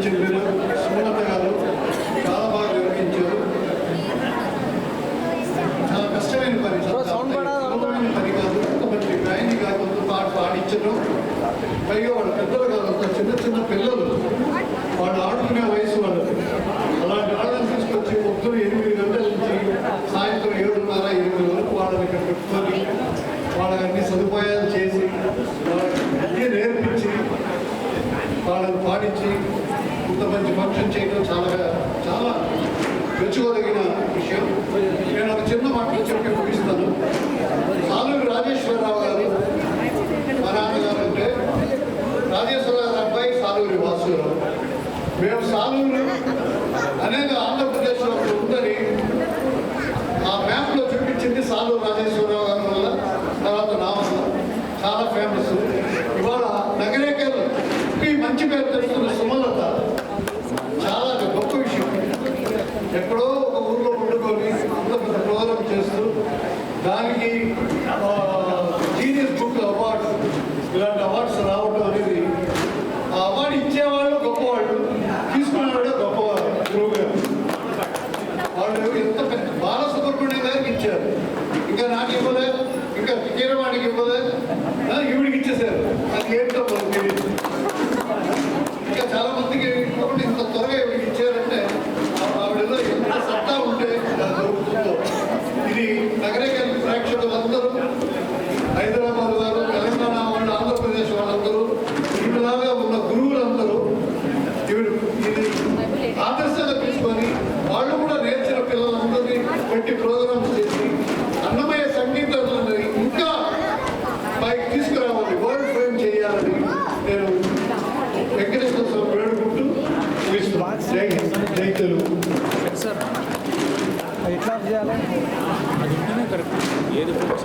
చెందిన సుమలత గారు చాలా బాగా నిర్వహించారు. చాలా కష్టమైన పని, సులభమైన పని కాదు. కొంతమంది గాయని గాయకులతో పాడించడం, పైగా వాళ్ళ పెద్దలు కాదు, చిన్న చిన్న పిల్లలు, వాళ్ళు ఆడుకునే వయసు వాళ్ళది. అలాంటి వాళ్ళని తీసుకొచ్చి పొద్దున 8 గంటల నుంచి సాయంత్రం 7:30, 8 వరకు వాళ్ళని ఇక్కడ పెట్టుకొని వాళ్ళకి అన్ని సదుపాయాలు చేసి అన్నీ నేర్పించి వాళ్ళని పాడించి ఇంత మంచి ఫంక్షన్ చేయడం చాలా మెచ్చుకోదగిన విషయం. నేను ఒక చిన్న మాట చెప్పి ముగిస్తాను. సాలూరి రాజేశ్వరరావు గారు మా నాన్నగారు అంటే, రాజేశ్వరరావు గారి అబ్బాయి సాలూరి వాసురావు. మేము సాలూరు అనేది ఆంధ్రప్రదేశ్లో ఉందని ఆ మ్యాప్లో చూపించింది సాలూరు రాజేశ్వరరావు గారి వల్ల, తర్వాత నా వల్ల. చాలా ఫేమస్. ఇవాళ నగరేకల్కి మంచి పేరు తెస్తున్న సుమలత చాలా గొప్ప విషయం. ఎక్కడో ఒక ఊర్లో వండుకొని అంత పెద్ద ప్రోగ్రాం చేస్తూ దానికి జీనియస్ బుక్ అవార్డ్స్, ఇలాంటి అవార్డ్స్ రావడం అనేది, ఆ అవార్డు ఇచ్చేవాళ్ళు గొప్పవాళ్ళు, తీసుకునేవాడు గొప్పవాళ్ళు. వాళ్ళు ఎంత పెద్ద బాలసుబ్రహ్మణ్యం గారికి ఇచ్చారు, ఇంకా నాకు ఇవ్వలే, ఇంకా కీరవాణికి ఇవ్వలే, ఈవిడికి ఇచ్చేసారు. అది ఏంటో మనకు తెలియదు. ఇంకా చాలా మందికి ఇంత త్వరగా ఈవిడికి ఇచ్చారంటే ఆవిడలో ఎంత సత్తా ఉంటే దొరుకుతుందో. ఇది నగరేకల్ ప్రేక్షకులందరూ, హైదరాబాద్ వారు, తెలంగాణ వాళ్ళు, ఆంధ్రప్రదేశ్ వాళ్ళందరూ, ఈవిడలాగా ఉన్న గురువులందరూ ఇది ఆదర్శంగా తీసుకొని వాళ్ళు కూడా నేర్చిన పిల్లలందరినీ పెట్టి ప్రోగ్రామ్స్ చేసి అన్నమయ్య సంగీతాన్ని ఇంకా పైకి తీసుకురావాలి, వరల్డ్ ఫేమ్ చేయాలని నేను వెంకటేశ్వర స్వామి వేడుకుంటూ ముగిస్తున్నాను. జై హింద్, జై తెలుగు. ఎట్లా చేయాలి?